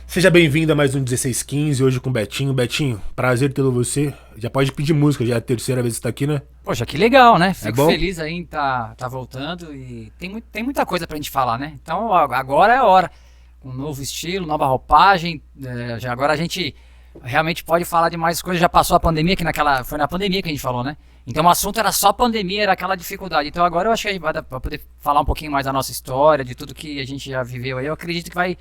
Seja bem-vindo a mais um 1615, hoje com o Betinho. Betinho, prazer tê-lo você. Já pode pedir música, já é a terceira vez que você tá aqui, né? Poxa, que legal, né? É Fico bom? feliz aí em tá voltando e tem muita coisa pra gente falar, né? Então agora é a hora. Um novo estilo, nova roupagem. Agora a gente realmente pode falar de mais coisas. Já passou a pandemia, foi na pandemia que a gente falou, né? Então o assunto era só pandemia, era aquela dificuldade. Então agora eu acho que a gente vai dar pra poder falar um pouquinho mais da nossa história, de tudo que a gente já viveu aí. Eu acredito que vai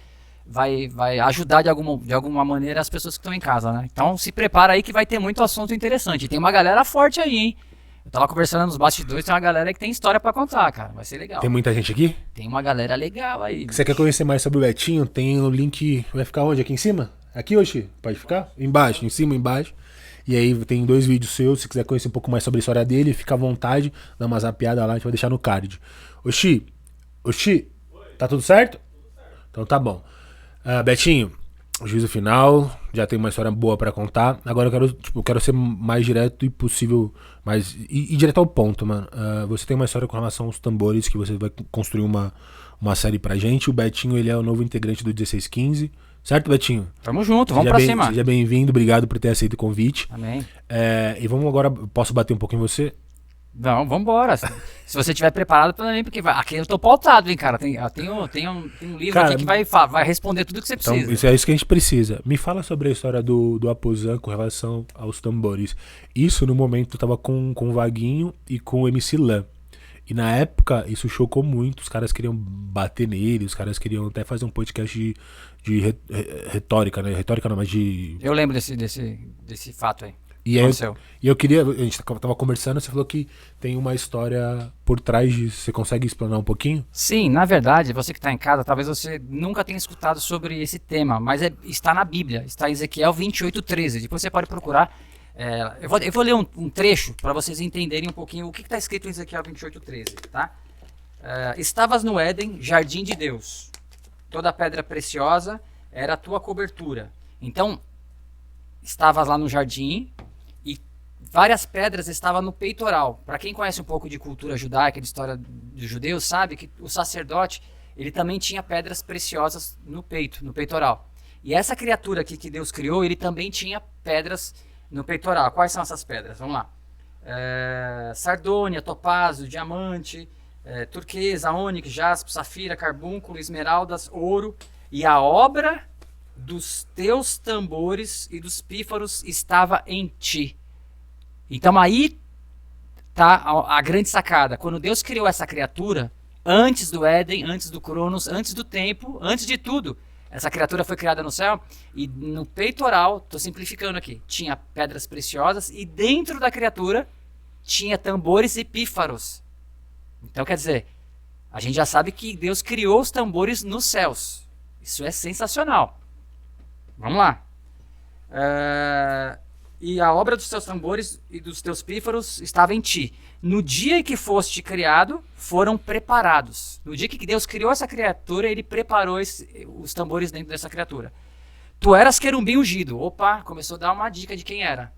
ajudar de alguma maneira as pessoas que estão em casa, né? Então se prepara aí que vai ter muito assunto interessante. E tem uma galera forte aí, hein? Eu tava conversando nos bastidores, tem uma galera que tem história pra contar, cara. Vai ser Tem legal. muita gente aqui? Tem uma galera legal aí, Você quer bicho. conhecer mais sobre o Betinho? Tem o link. Vai ficar onde? Aqui em cima? Aqui, Oxi? Pode ficar? Embaixo, em cima, embaixo. E aí tem dois vídeos seus. Se quiser conhecer um pouco mais sobre a história dele, fica à vontade. Dá uma zapiada lá, a gente vai deixar no card. Oxi, Oxi, tá tudo certo? Então tá bom. Betinho, o juízo final, já tem uma história boa pra contar. Agora eu quero ser mais direto e possível, e direto ao ponto, mano. Você tem uma história com relação aos tambores que você vai construir uma série pra gente. O Betinho, ele é o novo integrante do 1615, certo, Betinho? Tamo junto, vamos Seja pra bem, cima. seja bem-vindo, obrigado por ter aceito o convite. Amém. E vamos agora, posso bater um pouquinho em você? Não, vambora. Se você estiver preparado também, porque aqui eu tô pautado, hein, cara. Tem um livro Cara, aqui que vai responder tudo que você então, precisa. isso é isso que a gente precisa. Me fala sobre a história do Aposan com relação aos tambores. Isso no momento tava com o Vaguinho e com o MC Lan. E na época isso chocou muito. Os caras queriam bater nele, os caras queriam até fazer um podcast de retórica, né? Retórica não, mas de. Eu lembro desse fato aí. E aí, Aconteceu. e eu queria. A gente tava conversando, você falou que tem uma história por trás disso. Você consegue explanar um pouquinho? Sim, na verdade, você que está em casa, talvez você nunca tenha escutado sobre esse tema, mas está na Bíblia, está em Ezequiel 28:13. Depois você pode procurar. Eu vou ler um trecho para vocês entenderem um pouquinho o que está escrito em Ezequiel 28:13, tá? Estavas no Éden, jardim de Deus. Toda pedra preciosa era a tua cobertura. Então, estavas lá no jardim e várias pedras estavam no peitoral. Para quem conhece um pouco de cultura judaica, de história dos judeus, sabe que o sacerdote ele também tinha pedras preciosas no peito, no peitoral. E essa criatura aqui que Deus criou, ele também tinha pedras no peitoral. Quais são essas pedras? Vamos lá. Sardônia, topázio, diamante, turquesa, ônix, jaspe, safira, carbúnculo, esmeraldas, ouro. E a obra dos teus tambores e dos pífaros estava em ti. Então aí tá a grande sacada. Quando Deus criou essa criatura, antes do Éden, antes do Cronos, antes do tempo, antes de tudo, essa criatura foi criada no céu e no peitoral, tô simplificando aqui, tinha pedras preciosas e dentro da criatura tinha tambores e pífaros. Então quer dizer, a gente já sabe que Deus criou os tambores nos céus. Isso é sensacional. Vamos lá. E a obra dos teus tambores e dos teus pífaros estava em ti. No dia em que foste criado, foram preparados. No dia que Deus criou essa criatura, ele preparou os tambores dentro dessa criatura. Tu eras querubim ungido. Opa, começou a dar uma dica de quem era.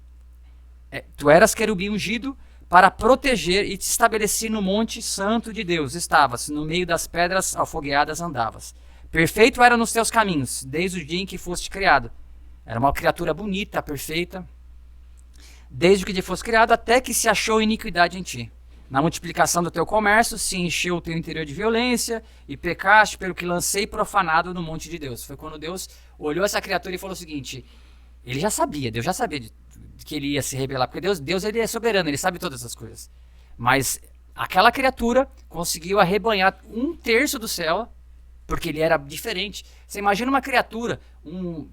Tu eras querubim ungido para proteger e te estabeleci no monte santo de Deus. Estavas, no meio das pedras alfogueadas andavas. Perfeito era nos teus caminhos, desde o dia em que foste criado. Era uma criatura bonita, perfeita. Desde que te fosse criado, até que se achou iniquidade em ti. Na multiplicação do teu comércio, se encheu o teu interior de violência, e pecaste pelo que lancei profanado no monte de Deus. Foi quando Deus olhou essa criatura e falou o seguinte, Deus já sabia que ele ia se rebelar, porque Deus ele é soberano, ele sabe todas essas coisas. Mas aquela criatura conseguiu arrebanhar um terço do céu, porque ele era diferente. Você imagina uma criatura, eu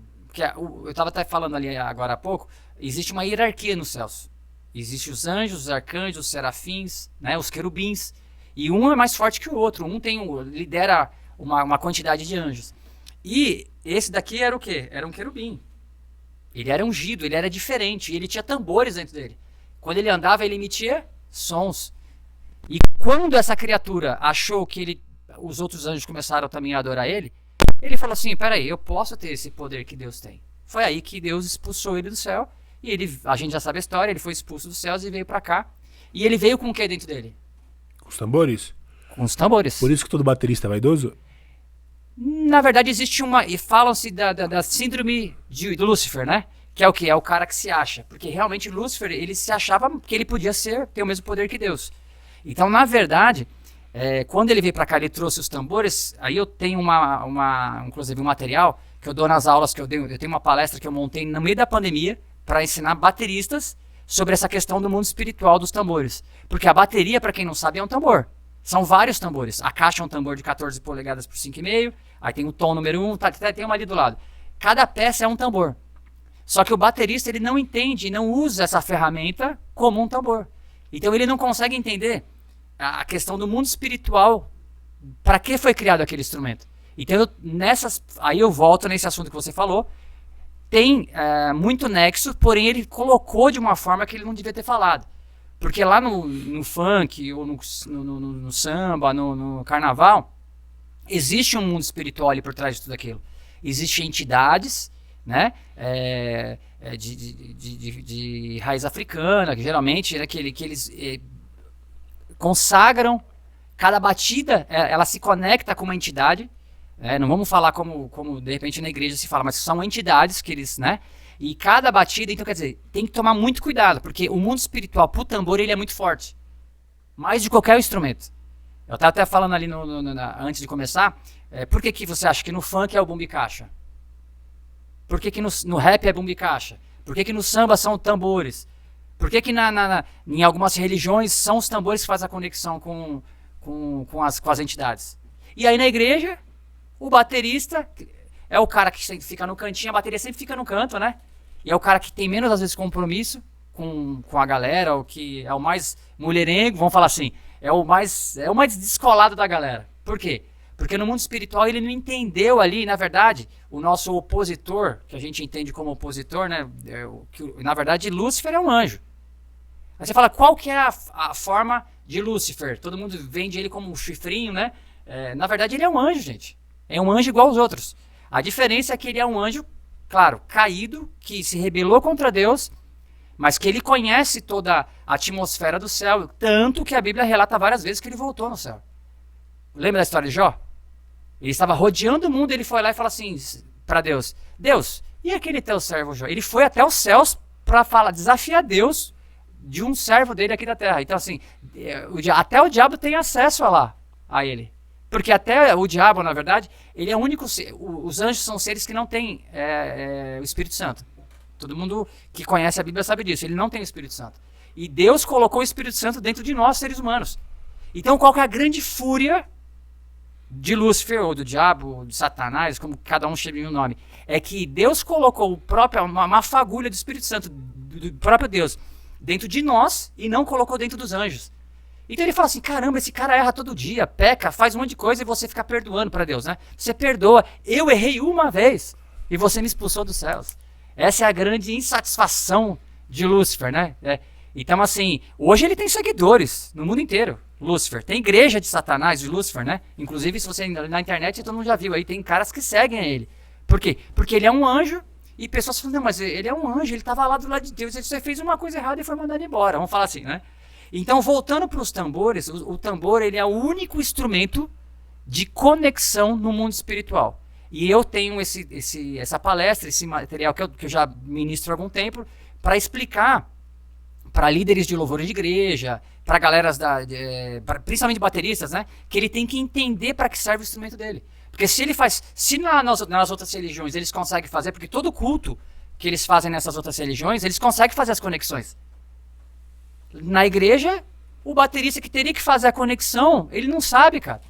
estava até falando ali agora há pouco, existe uma hierarquia nos céus. Existem os anjos, os arcanjos, os serafins, né, os querubins. E um é mais forte que o outro. Lidera uma quantidade de anjos. E esse daqui era o quê? Era um querubim. Ele era ungido, ele era diferente. E ele tinha tambores dentro dele. Quando ele andava, ele emitia sons. E quando essa criatura achou que os outros anjos começaram também a adorar ele falou assim, peraí, eu posso ter esse poder que Deus tem. Foi aí que Deus expulsou ele do céu. E a gente já sabe a história, ele foi expulso dos céus e veio pra cá. E ele veio com o que dentro dele? Os tambores? Com os tambores. Por isso que todo baterista é vaidoso? Na verdade, existe uma. E falam-se da síndrome do Lúcifer, né? Que é o quê? É o cara que se acha. Porque realmente Lúcifer, ele se achava que ele podia ter o mesmo poder que Deus. Então, na verdade, quando ele veio para cá, ele trouxe os tambores. Aí eu tenho inclusive um material que eu dou nas aulas que eu dei. Eu tenho uma palestra que eu montei no meio da pandemia para ensinar bateristas sobre essa questão do mundo espiritual dos tambores. Porque a bateria, para quem não sabe, é um tambor. São vários tambores. A caixa é um tambor de 14 polegadas por 5,5. Aí tem o tom número 1, tem uma ali do lado. Cada peça é um tambor. Só que o baterista ele não entende, não usa essa ferramenta como um tambor. Então ele não consegue entender a questão do mundo espiritual. Para que foi criado aquele instrumento? Então aí eu volto nesse assunto que você falou. Tem muito nexo, porém ele colocou de uma forma que ele não devia ter falado. Porque lá no funk, ou no samba, no carnaval, existe um mundo espiritual ali por trás de tudo aquilo. Existem entidades, né, de raiz africana, que geralmente que eles consagram. Cada batida, ela se conecta com uma entidade. Não vamos falar como de repente na igreja se fala, mas são entidades que eles, né? E cada batida, então quer dizer, tem que tomar muito cuidado, porque o mundo espiritual pro tambor ele é muito forte. Mais de qualquer instrumento. Eu estava até falando ali antes de começar, por que você acha que no funk é o bumbo e caixa? Por que no rap é bumbo e caixa? Por que no samba são tambores? Por que em algumas religiões são os tambores que fazem a conexão com as entidades? E aí na igreja, o baterista é o cara que sempre fica no cantinho, a bateria sempre fica no canto, né? E é o cara que tem menos, às vezes, compromisso com a galera, o que é o mais mulherengo, vamos falar assim, é o mais descolado da galera. Por quê? Porque no mundo espiritual ele não entendeu ali, na verdade, o nosso opositor, que a gente entende como opositor, né? Na verdade, Lúcifer é um anjo. Aí você fala, qual que é a forma de Lúcifer? Todo mundo vende ele como um chifrinho, né? Na verdade, ele é um anjo, gente. É um anjo igual aos outros. A diferença é que ele é um anjo, claro, caído, que se rebelou contra Deus, mas que ele conhece toda a atmosfera do céu, tanto que a Bíblia relata várias vezes que ele voltou no céu. Lembra da história de Jó? Ele estava rodeando o mundo, ele foi lá e falou assim para Deus, Deus, e aquele teu servo Jó? Ele foi até os céus para desafiar Deus de um servo dele aqui da terra. Então assim, até o diabo tem acesso a ele. Porque até o diabo, na verdade, ele é o único ser. Os anjos são seres que não têm o Espírito Santo. Todo mundo que conhece a Bíblia sabe disso. Ele não tem o Espírito Santo. E Deus colocou o Espírito Santo dentro de nós, seres humanos. Então, qual que é a grande fúria de Lúcifer, ou do diabo, ou de Satanás, como cada um chama o nome? É que Deus colocou uma fagulha do Espírito Santo, do próprio Deus, dentro de nós e não colocou dentro dos anjos. Então ele fala assim, caramba, esse cara erra todo dia, peca, faz um monte de coisa e você fica perdoando para Deus, né? Você perdoa, eu errei uma vez e você me expulsou dos céus. Essa é a grande insatisfação de Lúcifer, né? Então assim, hoje ele tem seguidores no mundo inteiro, Lúcifer. Tem igreja de Satanás, de Lúcifer, né? Inclusive se você na internet, todo mundo já viu aí, tem caras que seguem a ele. Por quê? Porque ele é um anjo e pessoas falam, não, mas ele é um anjo, ele estava lá do lado de Deus, você fez uma coisa errada e foi mandado embora, vamos falar assim, né? Então, voltando para os tambores, o tambor ele é o único instrumento de conexão no mundo espiritual. E eu tenho essa palestra, esse material que eu já ministro há algum tempo, para explicar para líderes de louvor de igreja, para galeras, principalmente bateristas, né, que ele tem que entender para que serve o instrumento dele. Porque se nas outras religiões eles conseguem fazer, porque todo culto que eles fazem nessas outras religiões, eles conseguem fazer as conexões. Na igreja, o baterista que teria que fazer a conexão, ele não sabe, cara.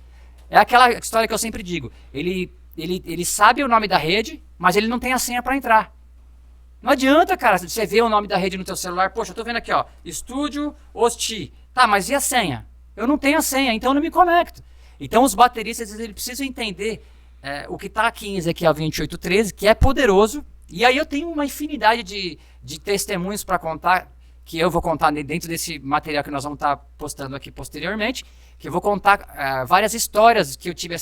É aquela história que eu sempre digo. Ele sabe o nome da rede, mas ele não tem a senha para entrar. Não adianta, cara, você ver o nome da rede no teu celular. Poxa, eu tô vendo aqui, ó, Estúdio Hosti. Tá, mas e a senha? Eu não tenho a senha, então eu não me conecto. Então os bateristas, eles precisam entender o que está aqui em Ezequiel 28:13, que é poderoso. E aí eu tenho uma infinidade de testemunhos para contar, que eu vou contar dentro desse material que nós vamos estar postando aqui posteriormente, que eu vou contar várias histórias que eu tive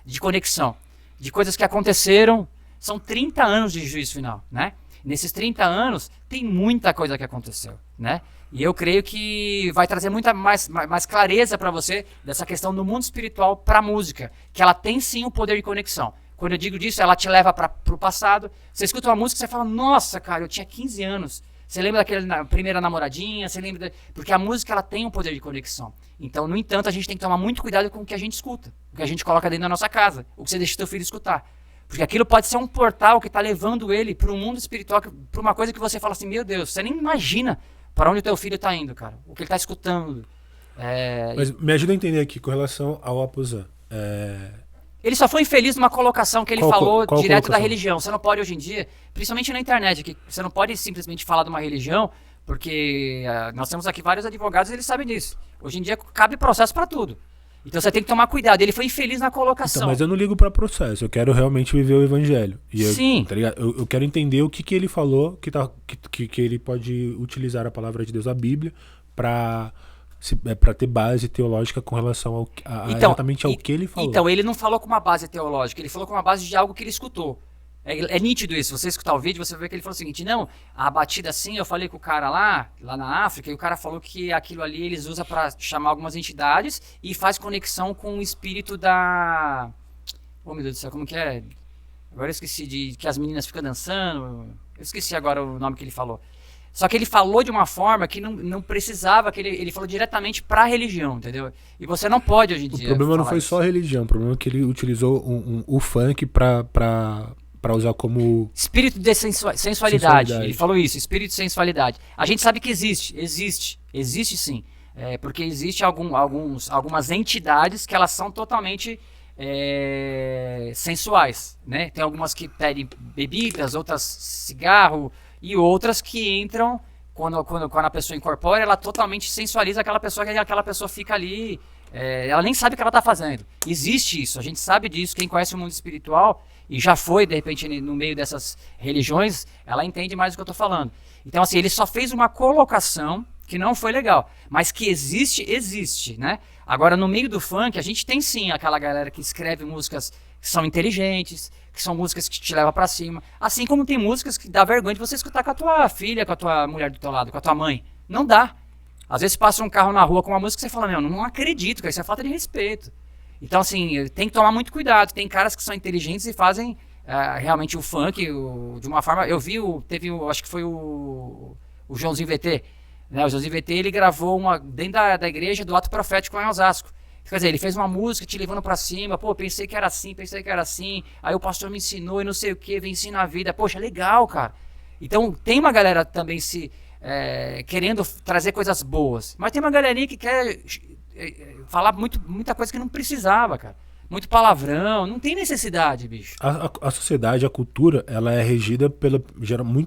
de conexão, de coisas que aconteceram. São 30 anos de juízo final, né? Nesses 30 anos, tem muita coisa que aconteceu, né? E eu creio que vai trazer muita mais clareza para você dessa questão do mundo espiritual para a música, que ela tem sim o poder de conexão. Quando eu digo disso, ela te leva para o passado. Você escuta uma música e você fala, nossa, cara, eu tinha 15 anos. Você lembra daquela primeira namoradinha? Você lembra porque a música ela tem um poder de conexão. Então, no entanto, a gente tem que tomar muito cuidado com o que a gente escuta, o que a gente coloca dentro da nossa casa, o que você deixa seu filho escutar. Porque aquilo pode ser um portal que está levando ele para um mundo espiritual, para uma coisa que você fala assim, meu Deus, você nem imagina para onde o teu filho está indo, cara. O que ele está escutando. Mas me ajuda a entender aqui com relação ao Aposan. Ele só foi infeliz numa colocação que ele falou qual direto colocação? da religião. Você não pode hoje em dia, principalmente na internet, que você não pode simplesmente falar de uma religião, porque nós temos aqui vários advogados e eles sabem disso. Hoje em dia cabe processo para tudo. Então você tem que tomar cuidado. Ele foi infeliz na colocação. Então, mas eu não ligo pra processo, eu quero realmente viver o evangelho. Sim. Tá ligado? Eu quero entender o que ele falou, que ele pode utilizar a palavra de Deus, a Bíblia, pra ter base teológica com relação exatamente ao que ele falou. Então, ele não falou com uma base teológica, ele falou com uma base de algo que ele escutou. É nítido isso. Se você escutar o vídeo, você vai ver que ele falou o seguinte, não, a batida assim, eu falei com o cara lá na África, e o cara falou que aquilo ali eles usam para chamar algumas entidades e faz conexão com o espírito da... Oh, meu Deus do céu, como que é? Agora eu esqueci que as meninas ficam dançando, eu esqueci agora o nome que ele falou. Só que ele falou de uma forma que não precisava, que ele falou diretamente para a religião, entendeu? E você não pode hoje em dia. O problema não foi isso. só a religião, o problema é que ele utilizou o funk para usar como... Espírito de sensualidade. Ele falou isso, espírito de sensualidade. A gente sabe que existe sim. Porque existe algumas entidades que elas são totalmente sensuais, né? Tem algumas que pedem bebidas, outras cigarro, e outras que entram, quando a pessoa incorpora, ela totalmente sensualiza aquela pessoa, que aquela pessoa fica ali, ela nem sabe o que ela está fazendo. Existe isso, a gente sabe disso, quem conhece o mundo espiritual e já foi, de repente, no meio dessas religiões, ela entende mais do que eu estou falando. Então, assim, ele só fez uma colocação que não foi legal, mas que existe, né? Agora, no meio do funk, a gente tem sim aquela galera que escreve músicas que são inteligentes, que são músicas que te levam pra cima, assim como tem músicas que dá vergonha de você escutar com a tua filha, com a tua mulher do teu lado, com a tua mãe. Não dá. Às vezes passa um carro na rua com uma música e você fala, não acredito, cara, isso é falta de respeito. Então, assim, tem que tomar muito cuidado. Tem caras que são inteligentes e fazem realmente o funk de uma forma... Eu vi, acho que foi o Joãozinho VT, né? O Joãozinho VT, ele gravou dentro da igreja do Ato Profético lá em Osasco. Quer dizer, ele fez uma música te levando pra cima, pô, pensei que era assim, aí o pastor me ensinou e não sei o que, vem ensinar a vida. Poxa, legal, cara. Então, tem uma galera também querendo trazer coisas boas, mas tem uma galerinha que quer falar muita coisa que não precisava, cara. Muito palavrão, não tem necessidade, bicho. A sociedade, a cultura, ela é regida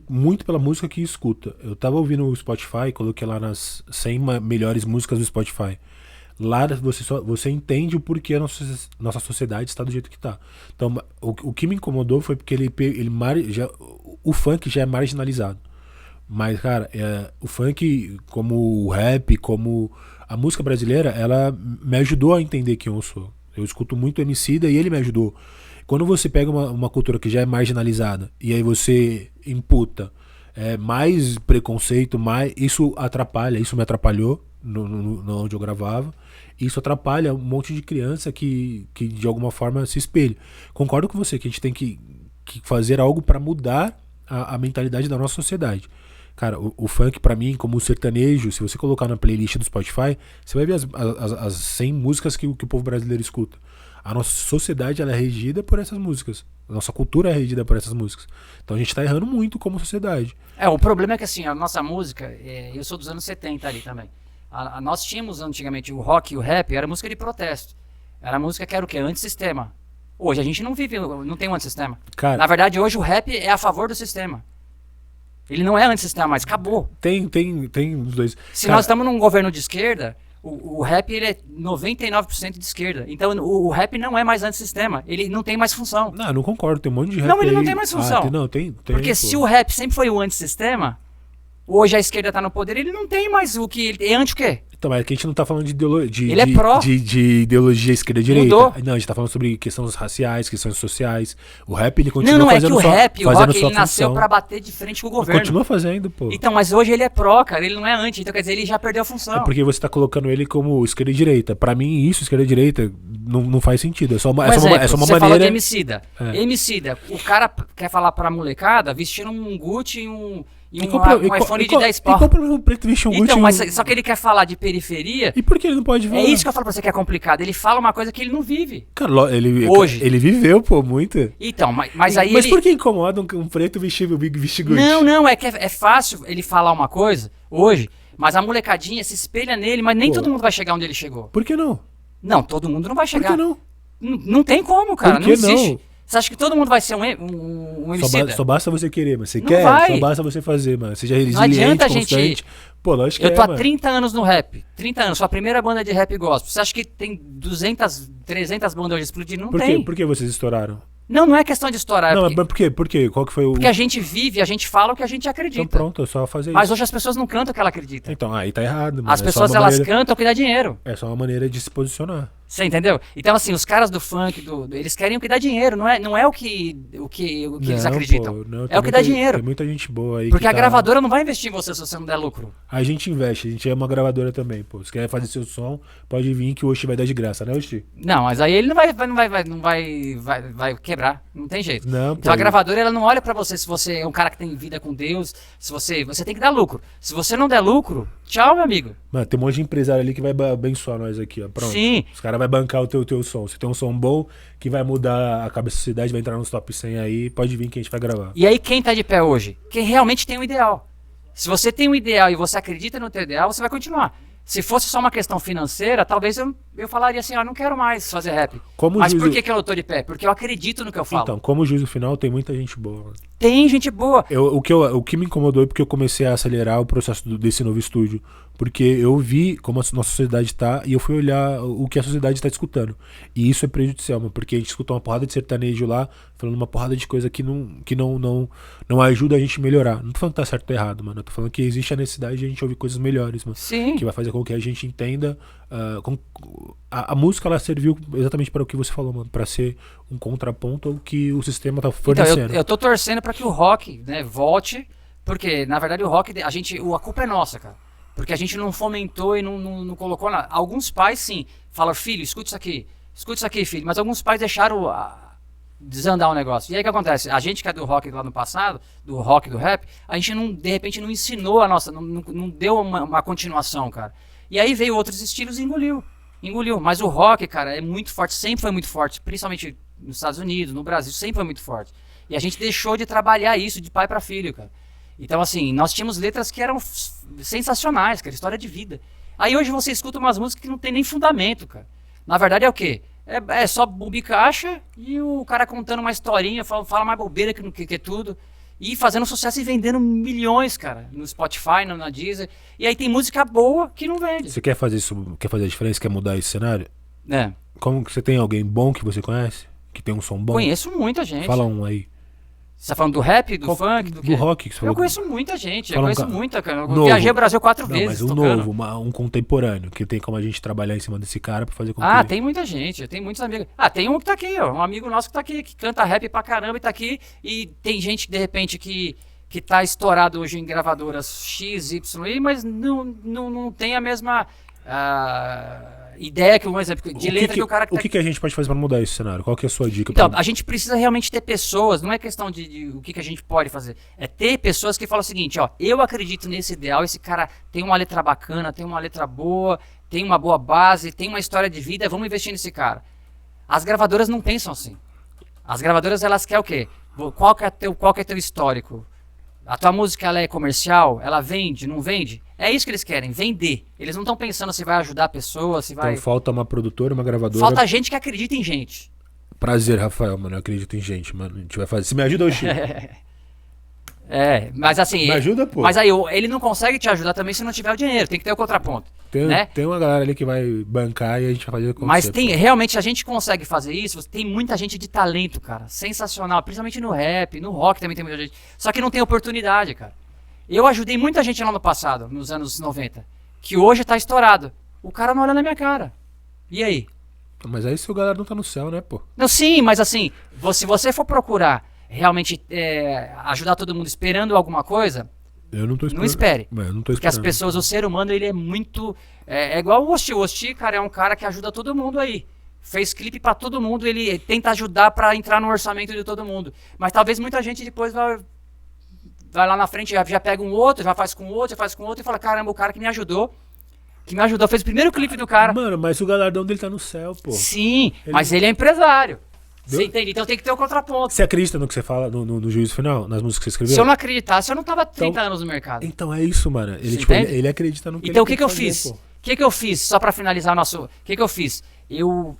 muito pela música que escuta. Eu tava ouvindo o Spotify, coloquei lá nas 100 melhores músicas do Spotify. Lá você entende o porquê a nossa sociedade está do jeito que está. Então, o que me incomodou foi porque o funk já é marginalizado. Mas, cara, o funk, como o rap, como a música brasileira, ela me ajudou a entender quem eu sou. Eu escuto muito Emicida e ele me ajudou. Quando você pega uma cultura que já é marginalizada e aí você imputa mais preconceito, isso me atrapalhou no onde eu gravava. Isso atrapalha um monte de criança que de alguma forma se espelha. Concordo com você que a gente tem que fazer algo para mudar a mentalidade da nossa sociedade. Cara, o funk pra mim, como o sertanejo, se você colocar na playlist do Spotify, você vai ver as 100 músicas que o povo brasileiro escuta. A nossa sociedade ela é regida por essas músicas. A nossa cultura é regida por essas músicas. Então a gente tá errando muito como sociedade. O problema é que assim, a nossa música, eu sou dos anos 70 ali também. Nós tínhamos antigamente o rock e o rap, era música de protesto. Era música que era o quê? Antissistema. Hoje a gente não tem um antissistema. Cara, na verdade, hoje o rap é a favor do sistema. Ele não é antissistema mais, acabou. Tem os dois. Se nós estamos num governo de esquerda, o rap ele é 99% de esquerda. Então o rap não é mais antissistema. Ele não tem mais função. Não concordo, tem um monte de rap. Não, ele não tem mais função. Tem, porque se o rap sempre foi o antissistema, hoje a esquerda está no poder, ele não tem mais o que... É anti o quê? Então, mas aqui a gente não tá falando de ideologia. Ele é pró. De ideologia esquerda-direita. Mudou. Não, a gente tá falando sobre questões raciais, questões sociais. O rap, ele continua Não, é que fazendo o rap, o fazendo rock, sua ele nasceu função. pra bater de frente com o governo. Continua fazendo, pô. Então, mas hoje ele é pró, cara, ele não é anti, então quer dizer, ele já perdeu a função. É porque você tá colocando ele como esquerda e direita. Pra mim, isso, esquerda e direita, não faz sentido. É só uma, Um exemplo, é só uma você falou de maneira. Emicida. Emicida, o cara quer falar pra molecada vestindo um Gucci e um iPhone de 10 pau. E compra um preto vestir um Gucci. Então, mas só que ele quer falar de periferia. E por que ele não pode falar? É isso que eu falo pra você que é complicado. Ele fala uma coisa que ele não vive. Cara, ele, Hoje. ele viveu, pô, muito. Então, mas aí Mas ele... por que incomoda um preto vestir Gucci? Não, é que é fácil ele falar uma coisa hoje, mas a molecadinha se espelha nele, mas nem Pô. todo mundo vai chegar onde ele chegou. Por que não? Não, todo mundo não vai Por chegar. que não? Não tem como, cara. Por Não que existe. não? Você acha que todo mundo vai ser um Emicida? Só basta você querer, mas você Não quer, vai. só basta você fazer, mano. Seja Não resiliente, adianta a gente... constante. Pô, lógico que Eu tô há mano. 30 anos no rap. 30 anos. Sua primeira banda de rap gospel. Você acha que tem 200, 300 bandas hoje explodindo? Não Por tem. quê? Por que vocês estouraram? Não é questão de estourar. Não, porque, mas por quê? Por quê? Qual que foi o... porque a gente vive, a gente fala o que a gente acredita. Então pronto, é só fazer Mas isso. hoje as pessoas não cantam o que ela acredita. Então, aí tá errado, mano. As É só pessoas, uma elas maneira- cantam o que dá dinheiro. É só uma maneira de se posicionar. Você entendeu? Então, assim, os caras do funk, eles querem o que dá dinheiro, não é o que eles Não, acreditam. pô, não, É tem o que dá muita- dinheiro. Tem muita gente boa aí Porque que a tá- gravadora não vai investir em você se você não der lucro. A gente investe, a gente é uma gravadora também, pô. Se quer fazer seu som, pode vir que o Oxi vai dar de graça, né, Oxi? Não, mas aí ele vai quebrar. Não tem jeito. Não, Então a pô. gravadora ela não olha pra você se você é um cara que tem vida com Deus, se você tem que dar lucro. Se você não der lucro, tchau, meu amigo. Mano, tem um monte de empresário ali que vai abençoar nós aqui, ó. Pronto. Sim. Os caras vão bancar o teu som. Se tem um som bom, que vai mudar a cabeça da sociedade, vai entrar nos top 100 aí, pode vir que a gente vai gravar. E aí quem tá de pé hoje? Quem realmente tem um ideal. Se você tem um ideal e você acredita no teu ideal, você vai continuar. Se fosse só uma questão financeira, talvez eu falaria assim, ó, não quero mais fazer rap. Como Mas juízo- por que eu tô de pé? Porque eu acredito no que eu falo. Então, como juízo final, tem muita gente boa, mano. Tem gente boa. O que me incomodou é porque eu comecei a acelerar o processo desse novo estúdio. Porque eu vi como a nossa sociedade tá e eu fui olhar o que a sociedade tá escutando. E isso é prejudicial, mano, porque a gente escuta uma porrada de sertanejo lá, falando uma porrada de coisa que não ajuda a gente a melhorar. Não tô falando que tá certo ou errado, mano. Eu tô falando que existe a necessidade de a gente ouvir coisas melhores, mano. Sim. Que vai fazer com que a gente entenda. A música, ela serviu exatamente para o que você falou, mano. Pra ser um contraponto ao que o sistema tá Então, fornecendo. eu tô torcendo pra que o rock, né, volte, porque, na verdade, o rock, a culpa é nossa, cara. Porque a gente não fomentou e não colocou nada. Alguns pais, sim, falam, filho, escuta isso aqui, filho. Mas alguns pais deixaram desandar o negócio. E aí o que acontece? A gente que é do rock lá no passado, do rock, do rap, a gente, de repente, não ensinou a nossa, não deu uma continuação, cara. E aí veio outros estilos e engoliu. Mas o rock, cara, é muito forte, sempre foi muito forte, principalmente nos Estados Unidos, no Brasil, sempre foi muito forte. E a gente deixou de trabalhar isso de pai pra filho, cara. Então, assim, nós tínhamos letras que eram sensacionais, cara, história de vida. Aí hoje você escuta umas músicas que não tem nem fundamento, cara. Na verdade é o quê? É só bumbi caixa e o cara contando uma historinha, fala mais bobeira que tudo. E fazendo sucesso e vendendo milhões, cara, no Spotify, na Deezer. E aí tem música boa que não vende. Você quer fazer isso, quer fazer a diferença, quer mudar esse cenário? É. Como que você tem alguém bom que você conhece? Que tem um som bom? Conheço muita gente. Fala um aí. Você tá falando do rap, do funk, do quê? Do rock que você falou. Eu conheço muita gente, Fala um conheço cara muita, cara. Eu novo. viajei o Brasil 4 Não, vezes mas um tocando. novo, um contemporâneo, que tem como a gente trabalhar em cima desse cara pra fazer com Ah, que... tem muita gente, tem muitos amigos. Ah, tem um que tá aqui, ó, um amigo nosso que tá aqui, que canta rap pra caramba e tá aqui. E tem gente, de repente, que tá estourado hoje em gravadoras X, Y, mas não tem a mesma ideia que, um exemplo, de letra que o cara que O tá que a gente pode fazer pra mudar esse cenário? Qual que é a sua dica? Então, pra... a gente precisa realmente ter pessoas, não é questão de o que a gente pode fazer, é ter pessoas que falam o seguinte, ó, eu acredito nesse ideal, esse cara tem uma letra bacana, tem uma letra boa, tem uma boa base, tem uma história de vida, vamos investir nesse cara. As gravadoras não pensam assim. As gravadoras, elas querem o quê? Qual que é teu histórico? A tua música, ela é comercial? Ela vende? Não vende? É isso que eles querem, vender. Eles não estão pensando se vai ajudar a pessoa, se vai... Então falta uma produtora, uma gravadora... Falta gente que acredita em gente. Prazer, Rafael, mano, eu acredito em gente, mano. A gente vai fazer... Você me ajuda hoje? Mas assim... Me ajuda, pô. Mas aí, ele não consegue te ajudar também se não tiver o dinheiro. Tem que ter o contraponto. Né? Tem uma galera ali que vai bancar e a gente vai fazer acontecer. Mas pô. realmente a gente consegue fazer isso. Tem muita gente de talento, cara. Sensacional. Principalmente no rap, no rock também tem muita gente. Só que não tem oportunidade, cara. Eu ajudei muita gente lá no passado, nos anos 90. que hoje tá estourado. O cara não olha na minha cara. E aí? Mas aí se o galera não tá no céu, né, pô? Não, sim, mas assim, se você for procurar realmente ajudar todo mundo esperando alguma coisa, Eu não tô esperando. não espere. Mas eu não tô Porque as esperando. pessoas, o ser humano, ele é muito... É igual o Osti. O Osti, cara, é um cara que ajuda todo mundo aí. Fez clipe pra todo mundo, ele tenta ajudar pra entrar no orçamento de todo mundo. Mas talvez muita gente depois vai lá na frente, já pega um outro, já faz com outro, já faz com outro e fala, caramba, o cara que me ajudou, fez o primeiro clipe do cara. Mano, mas o galardão dele tá no céu, pô. Sim, mas ele é empresário. Você Deu? entende? Então tem que ter o contraponto. Você acredita no que você fala no juízo final? Nas músicas que você escreveu? Se eu não acreditasse, eu não tava 30 anos no mercado. Então é isso, mano. Ele, Você tipo, entende? ele acredita no que Então o ele que eu quer fazer, fiz? pô. O que eu fiz? Só pra finalizar nosso... O que eu fiz? Eu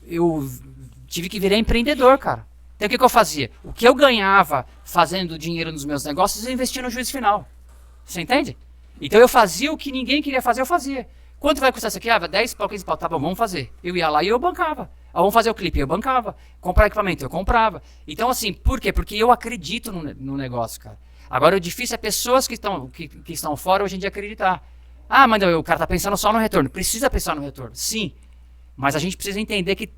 tive que virar empreendedor, cara. Então o que eu fazia? O que eu ganhava fazendo dinheiro nos meus negócios, eu investia no juízo final. Você entende? Então eu fazia o que ninguém queria fazer, eu fazia. Quanto vai custar isso aqui? 10 pau, 15 pau. Tá bom, vamos fazer. Eu ia lá e eu bancava. Vamos fazer o clipe, eu bancava. Comprar equipamento, eu comprava. Então assim, por quê? Porque eu acredito no negócio, cara. Agora o difícil é pessoas que estão fora hoje em dia acreditar. Ah, mas não, o cara tá pensando só no retorno. Precisa pensar no retorno, sim. Mas a gente precisa entender que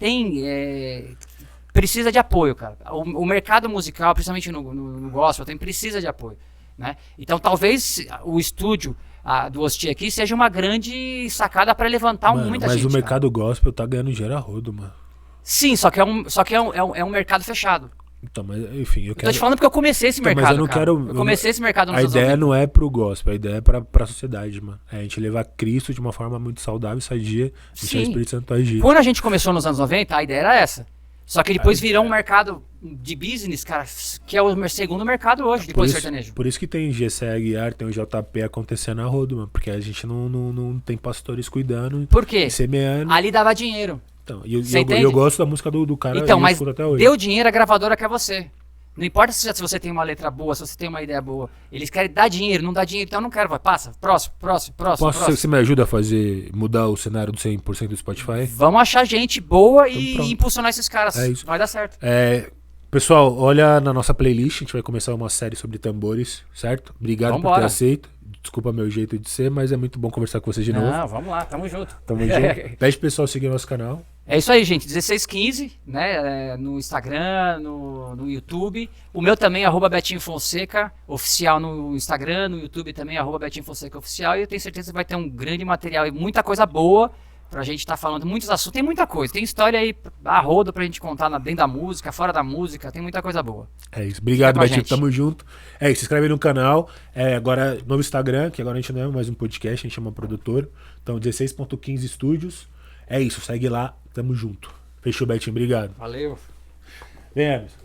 precisa de apoio, cara. O mercado musical, principalmente no gospel, precisa de apoio. Né? Então talvez o estúdio do Osti aqui seja uma grande sacada para levantar Mano, muita mas gente. o mercado gospel tá ganhando dinheiro a rodo, mano. Sim, só que é um mercado fechado. Então, mas enfim, eu Eu quero... tô te falando porque eu comecei esse Então, mercado, mas eu não cara. quero... Eu comecei esse mercado nos A anos ideia 90. não é pro gospel, a ideia é pra sociedade, mano. É a gente levar Cristo de uma forma muito saudável, sadia, deixar o Sim. Espírito Santo agir. Quando a gente começou nos anos 90, a ideia era essa. Só que depois virou um mercado de business, cara, que é o segundo mercado hoje, depois do sertanejo. Por isso que tem GCE Aguiar, tem o JP acontecendo a rodo, mano. Porque a gente não tem pastores cuidando. Por quê? E semeando. Ali dava dinheiro. Então, Você eu entende? gosto da música do cara Então, e eu mas escuto até hoje. deu dinheiro, a gravadora quer você. Não importa se você tem uma letra boa, se você tem uma ideia boa. Eles querem dar dinheiro, não dá dinheiro, então eu não quero. Vai, passa, próximo. Você me ajuda a mudar o cenário do 100% do Spotify? Vamos achar gente boa e pronto. impulsionar esses caras. É isso. Vai dar certo. Pessoal, olha na nossa playlist, a gente vai começar uma série sobre tambores, certo? Obrigado por Vambora. ter aceito. Desculpa meu jeito de ser, mas é muito bom conversar com vocês de novo. Não, vamos lá, tamo junto. Tamo junto. Pede pro pessoal seguir nosso canal. É isso aí, gente. 1615, né? No Instagram, no YouTube. O meu também, @Betinho Fonseca, oficial no Instagram, no YouTube também, @Betinho Fonseca Oficial. E eu tenho certeza que vai ter um grande material e muita coisa boa pra gente estar falando. Muitos assuntos, tem muita coisa. Tem história aí a rodo pra gente contar dentro da música, fora da música. Tem muita coisa boa. É isso. Obrigado, Fica com a Betinho. gente. Tamo junto. É isso. Se inscreve aí no canal. Agora, novo Instagram, que agora a gente não é mais um podcast, a gente chama produtor. Então, 16.15 Estúdios. É isso. Segue lá. Tamo junto. Fechou, Betinho. Obrigado. Valeu. Vem, Emerson.